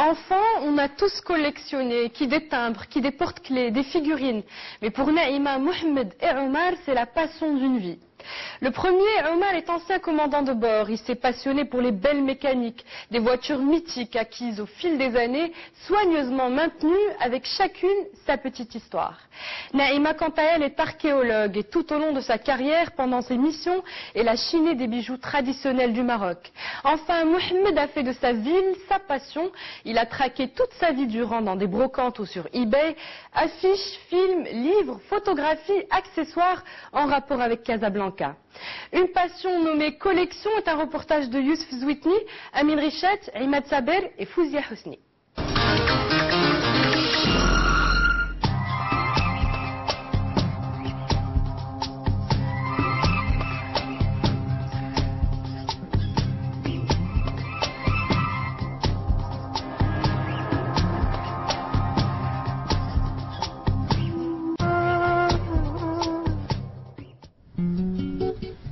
Enfant, on a tous collectionné, qui des timbres, qui des porte-clés, des figurines. Mais pour Naïma, Mohamed et Omar, c'est la passion d'une vie. Le premier, Omar, est ancien commandant de bord. Il s'est passionné pour les belles mécaniques, des voitures mythiques acquises au fil des années, soigneusement maintenues avec chacune sa petite histoire. Naïma, quant à elle, est archéologue et tout au long de sa carrière, pendant ses missions, elle a chiné des bijoux traditionnels du Maroc. Enfin, Mohamed a fait de sa ville sa passion. Il a traqué toute sa vie durant dans des brocantes ou sur eBay, affiches, films, livres, photographies, accessoires en rapport avec Casablanca. Une passion nommée collection est un reportage de Youssef Zouitni, Amin Richet, Imad Saber et Fouzia Hosni.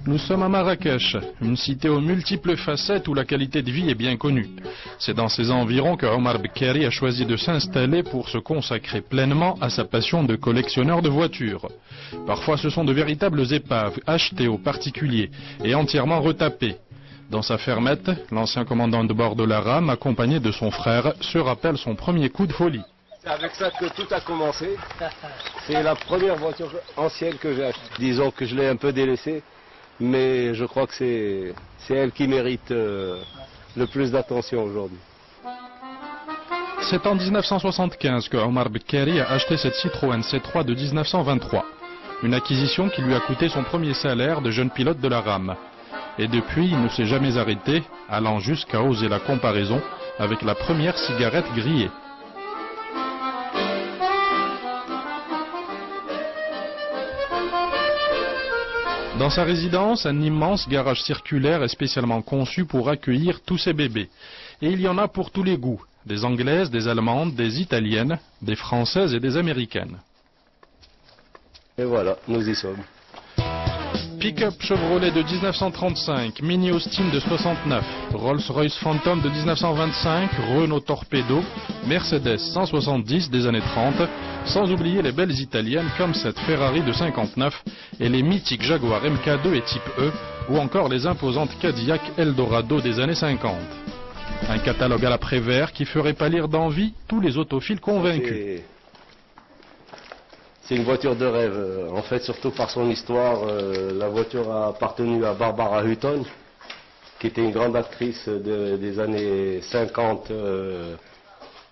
Nous sommes à Marrakech, une cité aux multiples facettes où la qualité de vie est bien connue. C'est dans ces environs que Omar Bekkari a choisi de s'installer pour se consacrer pleinement à sa passion de collectionneur de voitures. Parfois ce sont de véritables épaves achetées aux particuliers et entièrement retapées. Dans sa fermette, l'ancien commandant de bord de la rame, accompagné de son frère, se rappelle son premier coup de folie. C'est avec ça que tout a commencé. C'est la première voiture ancienne que j'ai achetée. Disons que je l'ai un peu délaissée. Mais je crois que c'est elle qui mérite le plus d'attention aujourd'hui. C'est en 1975 que Omar Bekkari a acheté cette Citroën C3 de 1923. Une acquisition qui lui a coûté son premier salaire de jeune pilote de la rame. Et depuis, il ne s'est jamais arrêté, allant jusqu'à oser la comparaison avec la première cigarette grillée. Dans sa résidence, un immense garage circulaire est spécialement conçu pour accueillir tous ces bébés. Et il y en a pour tous les goûts, des anglaises, des allemandes, des italiennes, des françaises et des américaines. Et voilà, nous y sommes. Pick-up Chevrolet de 1935, Mini Austin de 69, Rolls-Royce Phantom de 1925, Renault Torpedo, Mercedes 170 des années 30, sans oublier les belles italiennes comme cette Ferrari de 59 et les mythiques Jaguar MK2 et Type E, ou encore les imposantes Cadillac Eldorado des années 50. Un catalogue à la Prévert qui ferait pâlir d'envie tous les autophiles convaincus. C'est une voiture de rêve, en fait, surtout par son histoire. La voiture a appartenu à Barbara Hutton, qui était une grande actrice des années 50,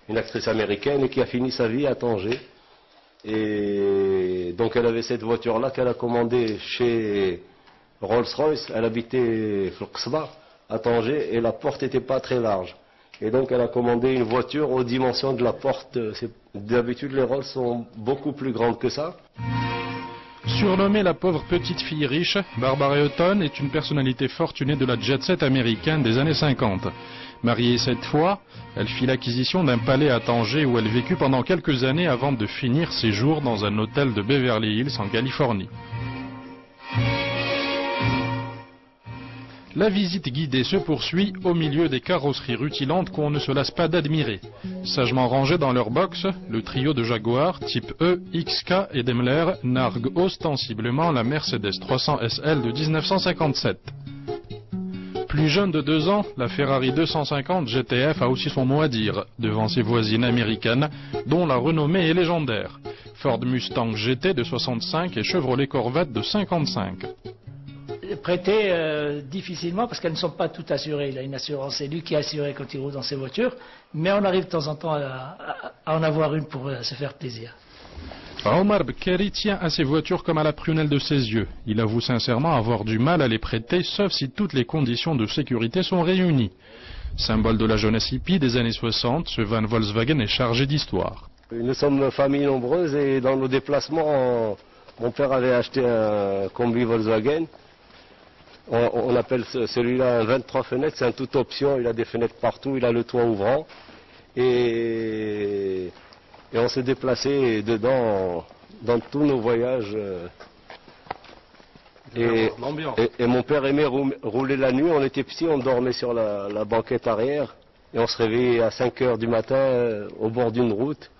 une actrice américaine, et qui a fini sa vie à Tanger. Et donc elle avait cette voiture-là qu'elle a commandée chez Rolls-Royce. Elle habitait Flouxba, à Tanger, et la porte n'était pas très large. Et donc elle a commandé une voiture aux dimensions de la porte. D'habitude les Rolls sont beaucoup plus grandes que ça. Surnommée la pauvre petite fille riche, Barbara Hutton est une personnalité fortunée de la jet-set américaine des années 50. Mariée 7 fois, elle fit l'acquisition d'un palais à Tanger où elle vécut pendant quelques années avant de finir ses jours dans un hôtel de Beverly Hills en Californie. La visite guidée se poursuit au milieu des carrosseries rutilantes qu'on ne se lasse pas d'admirer. Sagement rangés dans leur box, le trio de Jaguar, type E, XK et Daimler nargue ostensiblement la Mercedes 300 SL de 1957. Plus jeune de 2 ans, la Ferrari 250 GTF a aussi son mot à dire, devant ses voisines américaines, dont la renommée est légendaire. Ford Mustang GT de 65 et Chevrolet Corvette de 55. Prêter difficilement parce qu'elles ne sont pas toutes assurées. Il a une assurance, c'est lui qui est assuré quand il roule dans ses voitures, mais on arrive de temps en temps à en avoir une pour se faire plaisir. Omar Bekkari tient à ses voitures comme à la prunelle de ses yeux. Il avoue sincèrement avoir du mal à les prêter, sauf si toutes les conditions de sécurité sont réunies. Symbole de la jeunesse hippie des années 60, ce van Volkswagen est chargé d'histoire. Nous sommes famille nombreuse et dans nos déplacements, mon père avait acheté un combi Volkswagen. On appelle celui-là un 23 fenêtres, c'est un toute option, il a des fenêtres partout, il a le toit ouvrant. Et on s'est déplacé dedans dans tous nos voyages. Et mon père aimait rouler la nuit, on était petits, on dormait sur la banquette arrière. Et on se réveillait à 5 heures du matin au bord d'une route.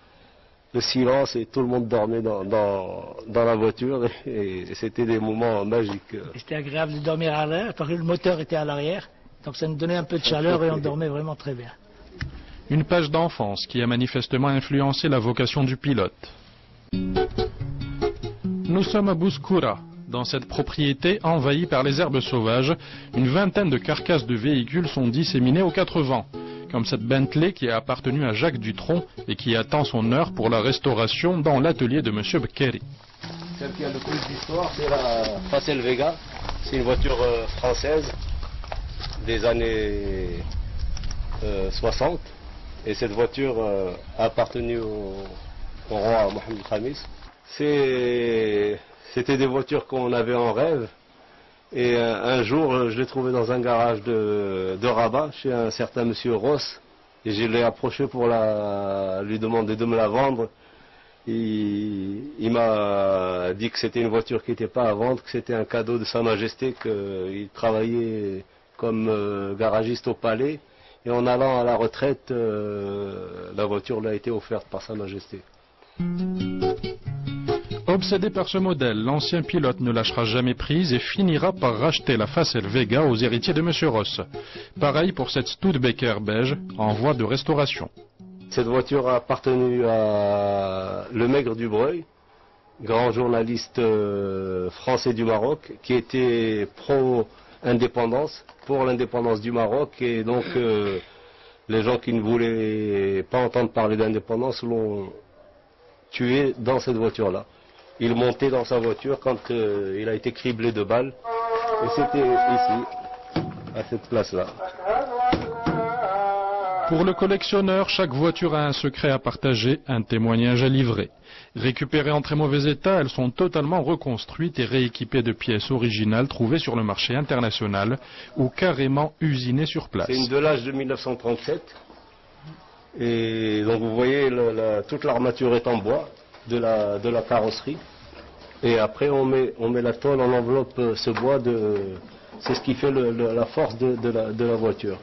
Le silence et tout le monde dormait dans la voiture et c'était des moments magiques. C'était agréable de dormir à l'arrière parce que le moteur était à l'arrière. Donc ça nous donnait un peu de chaleur et on dormait vraiment très bien. Une page d'enfance qui a manifestement influencé la vocation du pilote. Nous sommes à Bouskoura. Dans cette propriété envahie par les herbes sauvages, une vingtaine de carcasses de véhicules sont disséminées aux 4 vents. Comme cette Bentley qui a appartenu à Jacques Dutronc et qui attend son heure pour la restauration dans l'atelier de M. Bekkeri. Celle qui a le plus d'histoire, c'est la Facel Vega. C'est une voiture française des années 60. Et cette voiture a appartenu au roi Mohamed Khamis. C'était des voitures qu'on avait en rêve. Et un jour, je l'ai trouvé dans un garage de Rabat, chez un certain monsieur Ross. Et je l'ai approché pour lui demander de me la vendre. Il m'a dit que c'était une voiture qui n'était pas à vendre, que c'était un cadeau de Sa Majesté, qu'il travaillait comme garagiste au palais. Et en allant à la retraite, la voiture lui a été offerte par Sa Majesté. Obsédé par ce modèle, l'ancien pilote ne lâchera jamais prise et finira par racheter la Facel Vega aux héritiers de M. Ross. Pareil pour cette Studebaker beige en voie de restauration. Cette voiture a appartenu à Le Maigre du Breuil, grand journaliste français du Maroc, qui était pro-indépendance, pour l'indépendance du Maroc. Et donc, les gens qui ne voulaient pas entendre parler d'indépendance l'ont tué dans cette voiture-là. Il montait dans sa voiture quand il a été criblé de balles. Et c'était ici, à cette place-là. Pour le collectionneur, chaque voiture a un secret à partager, un témoignage à livrer. Récupérées en très mauvais état, elles sont totalement reconstruites et rééquipées de pièces originales trouvées sur le marché international ou carrément usinées sur place. C'est une de l'âge de 1937. Et donc vous voyez, toute l'armature est en bois de la carrosserie. Et après on met la tôle, on enveloppe ce bois, c'est ce qui fait la force de la voiture.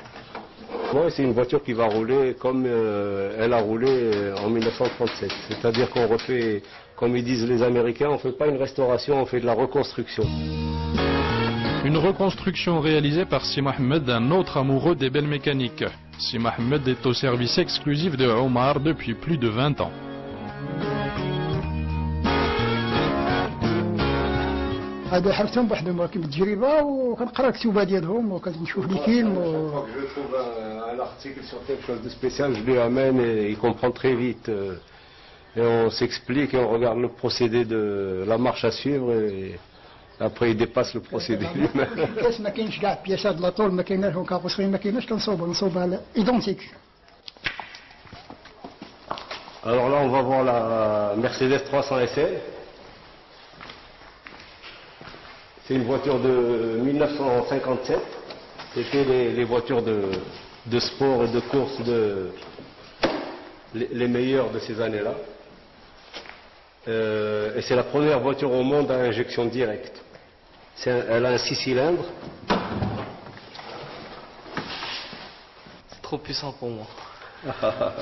Ouais, c'est une voiture qui va rouler comme elle a roulé en 1937. C'est-à-dire qu'on refait, comme ils disent les Américains, on ne fait pas une restauration, on fait de la reconstruction. Une reconstruction réalisée par Si Mohamed, un autre amoureux des belles mécaniques. Si Mohamed est au service exclusif de Omar depuis plus de 20 ans. هذا حرتهم بوحدهم راكب التجربه وكنقرا الكتوبه ديالهم وكنشوف لي فيلم Je trouve un article sur quelque chose de spécial, je lui amène et il comprend très vite. Et on s'explique et on regarde le procédé de la marche à suivre et après il dépasse le procédé lui-même. البياس ما كاينش كاع بياسات لاطول ما كايناش وكابوسري ما كايناش كنصوبها ايدونتيك. Alors là on va voir la Mercedes 300 SL. C'est une voiture de 1957. C'était les voitures de sport et de course les meilleures de ces années-là. Et c'est la première voiture au monde à injection directe. Elle a un 6 cylindres. C'est trop puissant pour moi.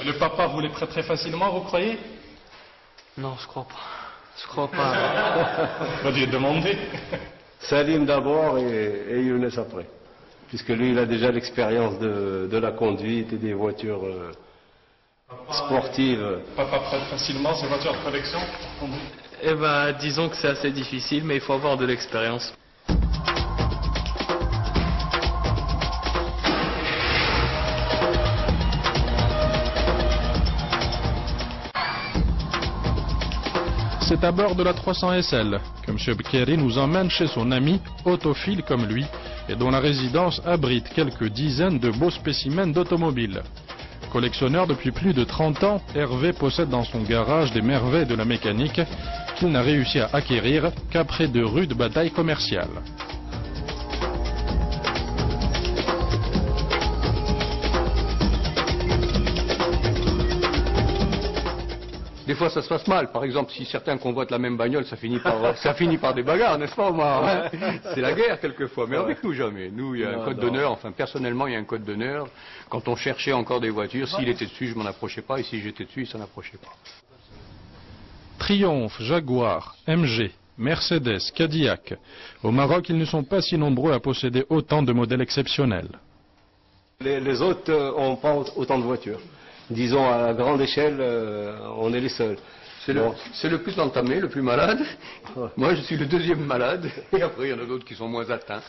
Le papa vous les prêterait facilement, vous croyez? Non, je crois pas. Je crois pas. Vous lui demandez. Salim d'abord et Younes après. Puisque lui, il a déjà l'expérience de la conduite et des voitures sportives. Papa prête facilement ces voitures de collection? Eh ben, disons que c'est assez difficile, mais il faut avoir de l'expérience. C'est à bord de la 300 SL que M. Bekkeri nous emmène chez son ami, autophile comme lui, et dont la résidence abrite quelques dizaines de beaux spécimens d'automobiles. Collectionneur depuis plus de 30 ans, Hervé possède dans son garage des merveilles de la mécanique qu'il n'a réussi à acquérir qu'après de rudes batailles commerciales. Des fois, ça se passe mal. Par exemple, si certains convoitent la même bagnole, ça finit par des bagarres, n'est-ce pas, Omar, hein? C'est la guerre, quelquefois. Mais avec nous, jamais. Nous, il y a un code d'honneur. Enfin, personnellement, il y a un code d'honneur. Quand on cherchait encore des voitures, s'il était dessus, je m'en approchais pas. Et si j'étais dessus, il s'en approchait pas. Triumph, Jaguar, MG, Mercedes, Cadillac. Au Maroc, ils ne sont pas si nombreux à posséder autant de modèles exceptionnels. Les autres n'ont pas autant de voitures. Disons, à grande échelle, on est les seuls. C'est le plus entamé, le plus malade. Moi, je suis le deuxième malade. Et après, il y en a d'autres qui sont moins atteints.